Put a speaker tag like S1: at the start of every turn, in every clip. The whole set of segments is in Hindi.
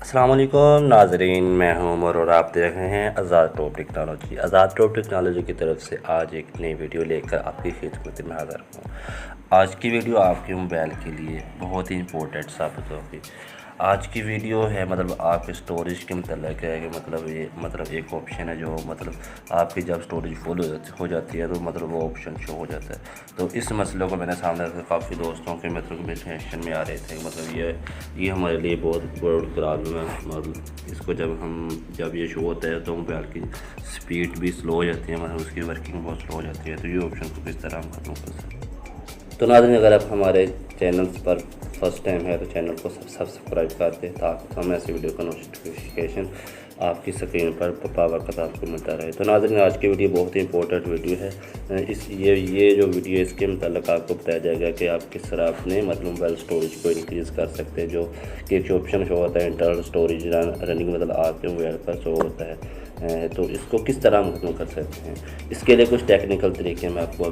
S1: अस्सलाम वालेकुम नाज़रीन, मैं हूं उमर और आप देख रहे हैं आज़ाद टॉप टेक्नोलॉजी। आज़ाद टॉप टेक्नोलॉजी की तरफ से आज एक नई वीडियो लेकर आपकी खिदमत में हाज़िर हूँ। आज की वीडियो आपके मोबाइल के लिए बहुत ही इंपॉर्टेंट साबित होगी। आज की वीडियो है आपके स्टोरेज के मतलब है कि ये एक ऑप्शन है जो आपकी जब स्टोरेज फुल हो जाती है तो वो ऑप्शन शो हो जाता है। तो इस मसले को मैंने सामने रखा, काफ़ी दोस्तों के मेंशन में आ रहे थे। ये हमारे लिए बहुत बड़ी प्रॉब्लम है। इसको जब ये शो होता है तो मोबाइल की स्पीड भी स्लो हो जाती है, उसकी वर्किंग बहुत स्लो हो जाती है। तो ये ऑप्शन को किस तरह हम खत्म कर सकते हैं। तो नाज़रीन, अगर आप हमारे चैनल्स पर फर्स्ट टाइम है तो चैनल को सब्सक्राइब कर दें ताकि हम ऐसी वीडियो का नोटिफिकेशन आपकी स्क्रीन पर बावक़्त आपको मिलता रहे। तो नाज़रीन, आज की वीडियो बहुत ही इंपॉर्टेंट वीडियो है। ये जो वीडियो इसके मतलब आपको बताया जाएगा कि आप किस तरह अपने मोबाइल स्टोरेज को इंक्रीज़ कर सकते हैं। जो कि एक ऑप्शन शो होता है इंटरनल स्टोरेज रनिंग आपके मोबाइल पर शो होता है। तो इसको किस तरह हम खत्म कर सकते हैं, इसके लिए कुछ टेक्निकल तरीके मैं आपको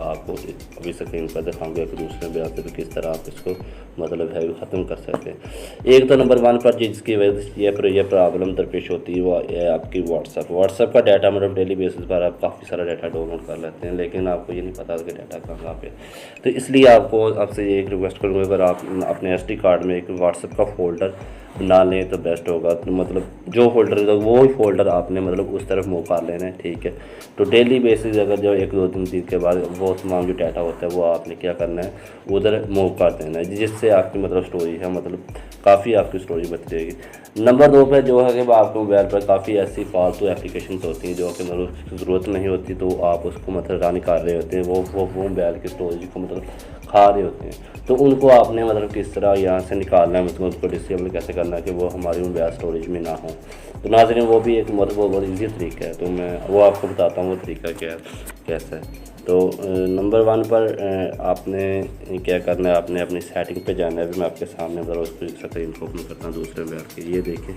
S1: आपको अभी स्क्रीन पर दिखाऊंगा कि दूसरे मोबाइल से किस तरह आप इसको है ख़त्म कर सकते हैं। एक तो नंबर 1 पर जिसकी वजह से ये प्रॉब्लम दरपेश होती है वो है आपकी व्हाट्सअप का डाटा। डेली बेसिस पर आप काफ़ी सारा डाटा डाउनलोड कर लेते हैं, लेकिन आपको ये नहीं पता कि डाटा कहाँ पे। तो इसलिए आपसे ये एक रिक्वेस्ट करूँगा, अगर आप अपने SD कार्ड में एक व्हाट्सअप का फोल्डर बना लें तो बेस्ट होगा। तो जो फोल्डर है वो ही फोल्डर आपने उस तरफ मूव कर लेना है, ठीक है। तो डेली बेसिस अगर जो 1-2 दिन के बाद वो तमाम जो डाटा होता है वो आपने क्या करना है उधर मूव कर देना है, जिससे आपकी स्टोरेज है काफ़ी आपकी स्टोरेज बच जाएगी। नंबर 2 पर जो है कि आपके मोबाइल पर काफ़ी ऐसी फालतू एप्लीकेशन होती हैं जो कि ज़रूरत नहीं होती, तो आप उसको रन कर रहे होते हैं, वो मोबाइल की स्टोरेज को खा रहे होते हैं। तो उनको आपने किस तरह यहाँ से निकालना है, उसको डिसेबल कैसे करना है कि वो हमारी मोबाइल स्टोरेज में ना हो। तो नाज़रीन, वो भी एक बहुत ईजी तरीका है, तो मैं वो आपको बताता हूँ वो तरीका कैसा है। तो नंबर 1 पर आपने क्या करना है, आपने अपनी सेटिंग पे जाना है। अभी मैं आपके सामने उसको स्क्रीन को ओपन करता हूँ दूसरे मोबाइल के। ये देखें,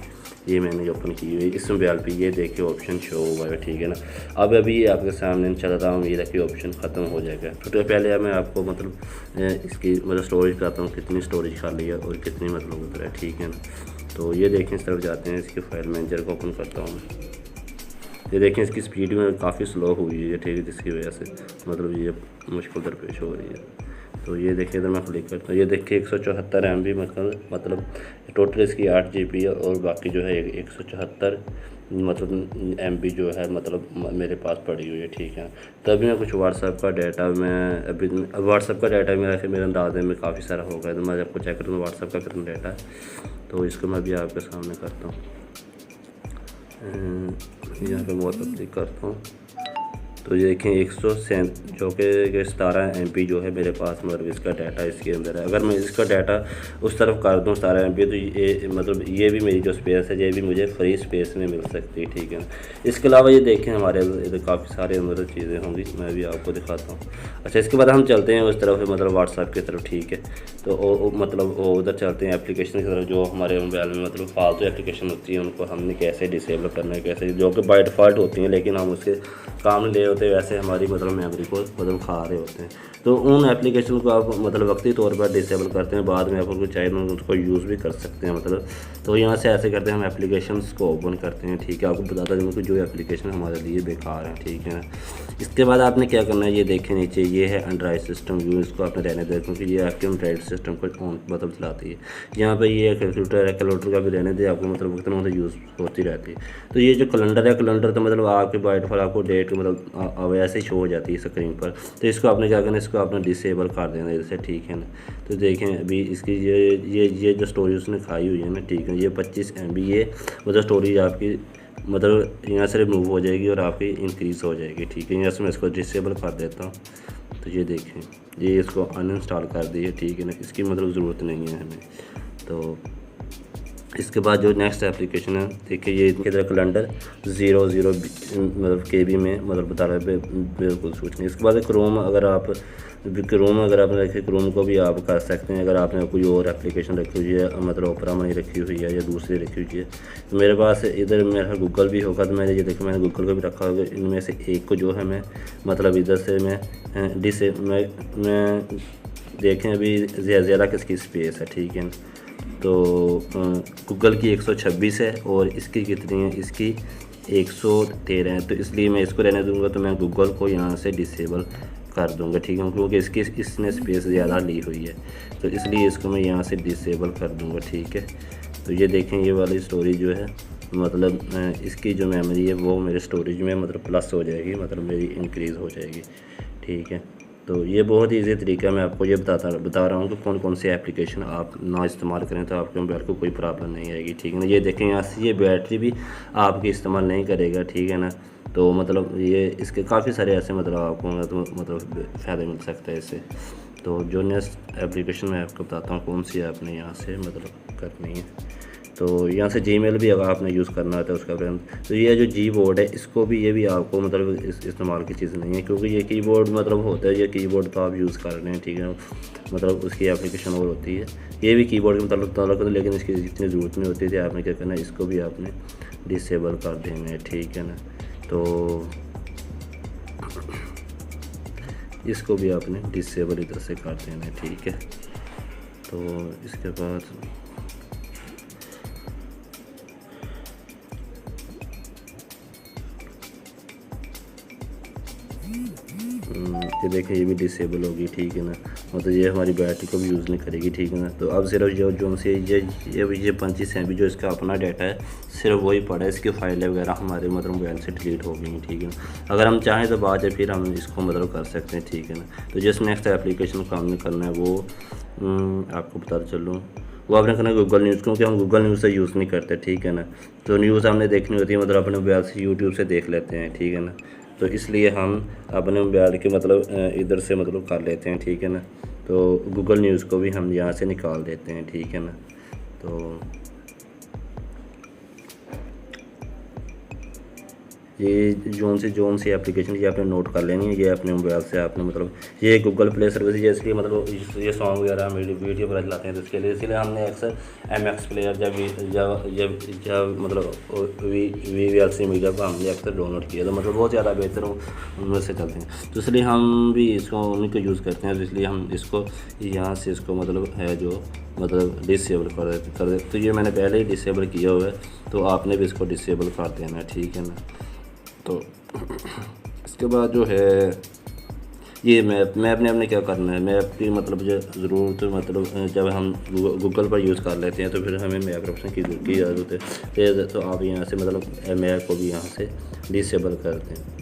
S1: ये मैंने ओपन की हुई है इस मोबाइल पे, ये देखिए ऑप्शन शो हुआ है, ठीक है ना। अब अभी ये आपके सामने चल रहा हूँ, ये देखिए ऑप्शन ख़त्म हो जाएगा। तो पहले मैं आपको इसकी स्टोरेज बताता हूँ कितनी स्टोरेज खाली है और कितनी उधर है, ठीक है ना। तो ये देखें, इस तरफ जाते हैं, इसकी फाइल मैनेजर को ओपन करता हूँ। ये देखें, इसकी स्पीड में काफ़ी स्लो हुई है, ठीक है, जिसकी वजह से ये मुश्किल दरपेश हो रही है। तो ये देखिए, इधर मैं क्लिक करता हूँ, ये देखिए 174 MB टोटल इसकी 8 GB है और बाकी जो है 174 MB जो है मेरे पास पड़ी हुई है, ठीक है। तो अभी मैं कुछ व्हाट्सएप का डाटा मेरे अंदाजे में काफ़ी सारा होगा, तो मैं आपको चेक करता हूँ व्हाट्सएप का कितना डाटा है। तो इसको मैं अभी आपके सामने करता हूँ, यहाँ पे व्हाट्सएप क्लिक करता हूँ। तो ये देखें 107 जो कि 17 MB जो है मेरे पास इसका डाटा इसके अंदर है। अगर मैं इसका डाटा उस तरफ कर दूँ 17 MB, तो ये ये भी मेरी जो स्पेस है ये भी मुझे फ्री स्पेस में मिल सकती है, ठीक है। इसके अलावा ये देखें हमारे इधर काफ़ी सारे चीज़ें होंगी, मैं भी आपको दिखाता हूँ। अच्छा, इसके बाद हम चलते हैं उस तरफ व्हाट्सएप की तरफ, ठीक है। तो उधर चलते हैं एप्लीकेशन की तरफ। जो हमारे मोबाइल में फालतू एप्लीकेशन होती है उनको हमने कैसे डिसेबल करना है, कैसे जो कि बाय डिफ़ॉल्ट होती हैं लेकिन हम उसके काम ले होते हैं, वैसे हमारी मेमोरी को खा रहे होते हैं। तो उन एप्लीकेशन को आप वक्ती तौर पर डिसेबल करते हैं, बाद में आप उनको चाहे उसको यूज़ भी कर सकते हैं। तो यहाँ से ऐसे करते हैं, हम एप्लीकेशंस को ओपन करते हैं, ठीक है। आपको बताता हूँ कि जो एप्लीकेशन हमारे लिए बेकार है, ठीक है ना। इसके बाद आपने क्या करना है, ये देखें नीचे ये है एंड्रॉइड सिस्टम व्यू, इसको आपने रहने दें क्योंकि ये आपके एंड्रॉइड सिस्टम को चलाती है। यहाँ पे ये कैलकुलेटर का भी रहने दें, आपको कितना यूज़ होती रहती है। तो ये जो कैलेंडर है, कैलेंडर तो आपके बाय डिफ़ॉल्ट आपको डेट वैसे ही शो हो जाती है स्क्रीन पर। तो इसको आपने क्या करना है, इसको आपने डिसेबल कर देना जैसे, ठीक है ना। तो देखें अभी इसकी ये जो स्टोरेज उसने खाई हुई है ना, ठीक है, ये 25 MB ये स्टोरेज आपकी यहाँ से रिमूव हो जाएगी और आपकी इंक्रीज़ हो जाएगी, ठीक है। यहाँ से मैं इसको डिसेबल कर देता हूँ। तो ये देखें, ये इसको अनइंस्टॉल कर दी है, ठीक है ना, इसकी ज़रूरत नहीं है हमें। तो इसके बाद जो नेक्स्ट एप्लीकेशन है, देखिए ये इनके तरह कैलेंडर 00 KB में बता रहे बिल्कुल सूच नहीं। इसके बाद क्रोम अगर आपने रखे, क्रोम को भी आप कर सकते हैं। अगर आपने कोई और एप्लीकेशन रखी हुई है ओपरा मनी रखी हुई है या दूसरी रखी हुई है, तो मेरे पास इधर मेरा गूगल भी होगा, तो मैंने ये देखा मैंने गूगल को भी रखा होगा। इनमें से एक को जो है मैं इधर से मैं देखें अभी ज़्यादा किसकी स्पेस है, ठीक है। तो गूगल की 126 है और इसकी कितनी है, इसकी 113 है। तो इसलिए मैं इसको रहने दूंगा, तो मैं गूगल को यहाँ से डिसेबल कर दूंगा, ठीक है, क्योंकि इसने स्पेस ज़्यादा ली हुई है, तो इसलिए इसको मैं यहाँ से डिसेबल कर दूंगा, ठीक है। तो ये देखें, ये वाली स्टोरेज जो है मतलब इसकी जो मेमोरी है वो मेरे स्टोरेज में मतलब प्लस हो जाएगी, मतलब मेरी इंक्रीज़ हो जाएगी, ठीक है। तो ये बहुत ईजी तरीका, मैं आपको ये बता रहा हूँ कि कौन कौन से एप्लीकेशन आप ना इस्तेमाल करें तो आपके मोबाइल को कोई प्रॉब्लम नहीं आएगी, ठीक है ना। ये देखें, यहाँ से ये बैटरी भी आपकी इस्तेमाल नहीं करेगा, ठीक है ना। तो मतलब ये इसके काफ़ी सारे ऐसे मतलब आपको तो मतलब फ़ायदे मिल सकता है इससे। तो जो नेक्स्ट एप्लीकेशन मैं आपको बताता हूँ कौन सी आपने यहाँ से मतलब करनी है। तो यहाँ से जीमेल भी अगर आपने यूज़ करना है तो उसका फ्रेंड, तो ये जो जी बोर्ड है इसको भी, ये भी आपको मतलब इस्तेमाल की चीज़ नहीं है, क्योंकि ये कीबोर्ड मतलब होता है, ये कीबोर्ड तो आप यूज़ कर रहे हैं, ठीक है, मतलब उसकी एप्लीकेशन और होती है, ये भी कीबोर्ड के मतलब ताल्लुक है, लेकिन इसकी इतनी ज़रूरत नहीं होती थी। आपने क्या करना है, इसको भी आपने डिसेबल कर देना है, ठीक है ना। तो इसको भी आपने डिसेबल इधर से कर देना है, ठीक है। तो इसके बाद ये देखें, ये भी डिसेबल होगी, ठीक है ना, मतलब ये हमारी बैटरी को भी यूज़ नहीं करेगी, ठीक है ना। तो अब सिर्फ जो से ये 25 MB जो इसका अपना डाटा है सिर्फ वही पड़ा है, इसकी फाइलें वगैरह हमारे मतलब मोबाइल से डिलीट हो गई, ठीक है ना। अगर हम चाहें तो बाद में फिर हम इसको मतलब कर सकते हैं, ठीक है ना। तो जिस नेक्स्ट एप्लीकेशन को हमने करना है वो आपको बताता चलूँ, वो आपने करना है गूगल न्यूज़, क्योंकि हम गूगल न्यूज़ से यूज़ नहीं करते, ठीक है ना। तो न्यूज़ हमने देखनी होती है मतलब अपने मोबाइल से यूट्यूब से देख लेते हैं, ठीक है ना। तो इसलिए हम अपने मोबाइल के मतलब इधर से मतलब कर लेते हैं, ठीक है ना। तो गूगल न्यूज़ को भी हम यहाँ से निकाल देते हैं, ठीक है ना। तो ये जोन सी एप्लीकेशन ये आपने नोट कर लेनी है, ये अपने मोबाइल से आपने मतलब ये गूगल प्ले सर्विस जैसे कि मतलब ये सॉन्ग वगैरह हम वीडियो वगैरह चलाते हैं, तो इसके लिए इसलिए हमने अक्सर MX प्लेयर जब मतलब VLC मीडिया को हमने अक्सर डाउनलोड किया, तो मतलब बहुत ज़्यादा बेहतर उनमें से चलते हैं, तो इसलिए हम भी इसको उन्हीं को यूज़ करते हैं। तो इसलिए हम इसको यहाँ से इसको मतलब है जो मतलब डिसेबल कर देते। तो ये मैंने पहले ही डिसेबल किया हुआ है, तो आपने भी इसको डिसेबल कर देना, ठीक है ना। तो इसके बाद जो है ये मैप ने हमने क्या करना है, मैप की मतलब जो ज़रूरत मतलब जब हम गूगल पर यूज़ कर लेते हैं तो फिर हमें मैप ऑप्शन की ज़रूरत है। तो आप यहाँ से मतलब मैप को भी यहाँ से डिसेबल कर दें।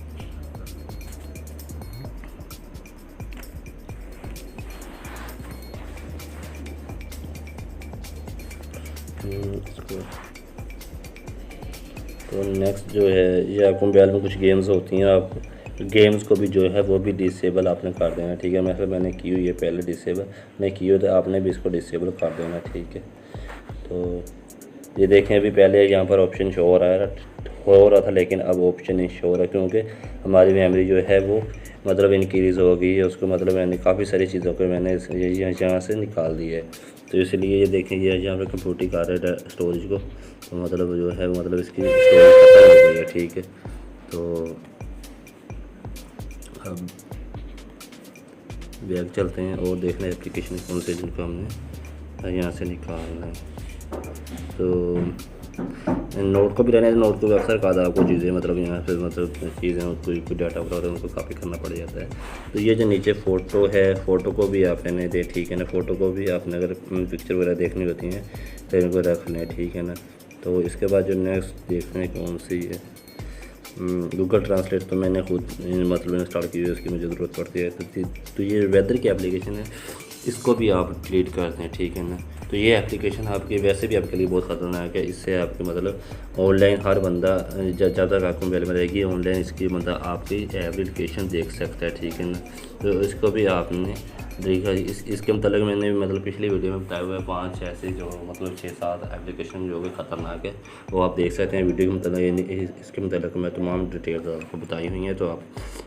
S1: तो नेक्स्ट जो है ये आपको मोबाइल में कुछ गेम्स होती हैं, आप गेम्स को भी जो है वो भी डिसेबल आपने कर देना, ठीक है। मतलब मैंने की हुई है पहले डिसेबल नहीं की हुई, तो आपने भी इसको डिसेबल कर देना, ठीक है। तो ये देखें, अभी पहले यहाँ पर ऑप्शन शो हो रहा था, लेकिन अब ऑप्शन नहीं शो हो रहा, क्योंकि हमारी मेमोरी जो है वो मतलब इंक्रीज़ हो गई है, उसको मतलब मैंने काफ़ी सारी चीज़ों को मैंने यहाँ से निकाल दिया है। तो इसलिए ये देखें, ये यहाँ पर कंप्यूटर कर रहा है स्टोरेज को, तो मतलब जो है मतलब इसकी स्टोरेज खत्म हो गई है, ठीक है। तो अब बैग चलते हैं और देखना है एप्लीकेशन कौन से जिनको हमने यहाँ से निकालना है। तो नोट को भी रहने, नोट को भी अक्सर कहा था आपको चीज़ें मतलब यहाँ से मतलब चीज़ें कोई डाटा वगैरह उनको काफ़ी करना पड़ जाता है। तो ये जो नीचे फ़ोटो है, फ़ोटो को भी आप लेने दें, ठीक है ना। फ़ोटो को भी आपने अगर पिक्चर वगैरह देखनी होती हैं तो इनको रख लें, ठीक है ना। तो इसके बाद जो नेक्स्ट देखने कौन सी है, गूगल ट्रांसलेट तो मैंने खुद मतलब इंस्टॉल की है, उसकी मुझे ज़रूरत पड़ती है। तो ये वेदर की एप्लीकेशन है, इसको भी आप डिलीट कर दें, ठीक है ना। तो ये एप्लीकेशन आपकी वैसे भी आपके लिए बहुत ख़तरनाक है, इससे आपके मतलब ऑनलाइन हर बंदा जब तक आपको मोबाइल में रहेगी ऑनलाइन इसकी मतलब आपकी एप्लीकेशन देख सकता है, ठीक है ना। तो इसको भी आपने देखा, इसके मतलब मैंने मतलब पिछली वीडियो में बताया हुआ है 5 ऐसे जो मतलब 6-7 एप्लीकेशन जो कि ख़तरनाक है, वो आप देख सकते हैं वीडियो के मतलब इसके मतलब मैं तमाम डिटेल्स आपको बताई हुई हैं, तो आप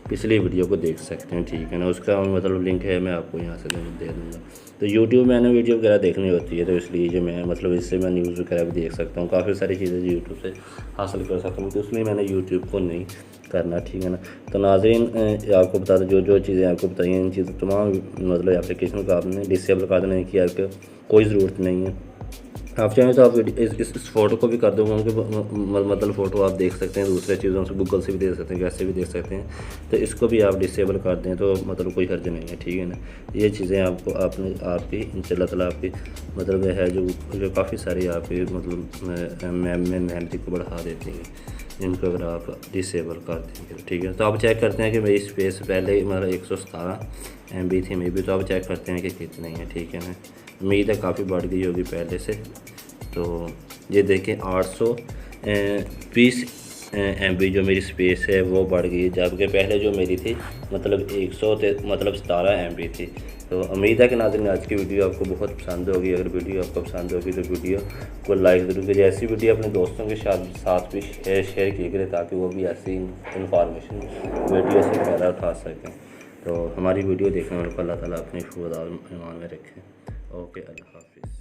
S1: पिछली वीडियो को देख सकते हैं, ठीक है ना। उसका मतलब लिंक है, मैं आपको यहाँ से दे दूँगा। तो यूट्यूब मैंने वीडियो वगैरह देखनी होती है, तो इसलिए जो मैं मतलब इससे मैं न्यूज़ वगैरह भी देख सकता हूँ, काफ़ी सारी चीज़ें यूट्यूब से हासिल कर सकता हूँ, तो इसलिए मैंने यूट्यूब को नहीं करना, ठीक है ना। तो नाज़रीन आपको बता दें जो चीज़ें आपको बताई हैं, इन चीज़ों तमाम मतलब एप्लीकेशन को आपने डिसेबल कर देना है कि आपको कोई ज़रूरत नहीं है। आप चाहें तो आप इस फ़ोटो को भी कर दूँगा कि मतलब फ़ोटो आप देख सकते हैं, दूसरे चीज़ों से गूगल से भी देख सकते हैं, कैसे भी देख सकते हैं। तो इसको भी आप डिसेबल कर दें तो मतलब कोई हर्ज नहीं है, ठीक है ना। ये चीज़ें आपको आपकी इंशाल्लाह ताला आपकी मतलब है जो काफ़ी सारी आपकी मतलब मेमोरी को बढ़ा देती है इनको अगर आप डिसेबल कर देंगे, ठीक है। तो आप चेक करते हैं कि मेरी स्पेस पहले मतलब 117 MB थी मे बी, तो आप चेक करते हैं कि कितनी है, ठीक है ना। उम्मीद है काफ़ी बढ़ गई होगी पहले से। तो ये देखें 820 MB जो मेरी स्पेस है वो बढ़ गई, जबकि पहले जो मेरी थी मतलब 17 MB थी। तो उम्मीद है कि नाज़रीन आज की वीडियो आपको बहुत पसंद होगी। अगर वीडियो आपको पसंद होगी तो वीडियो को लाइक ज़रूर कीजिए। ऐसी वीडियो अपने दोस्तों के साथ भी शेयर किया करें ताकि वो भी ऐसी इंफॉर्मेशन वीडियो से फ़ायदा उठा सकें। तो हमारी वीडियो देखने वालों को अल्लाह ताला अपने खुदा ईमान में रखें। ओके, अल्लाह हाफिज़।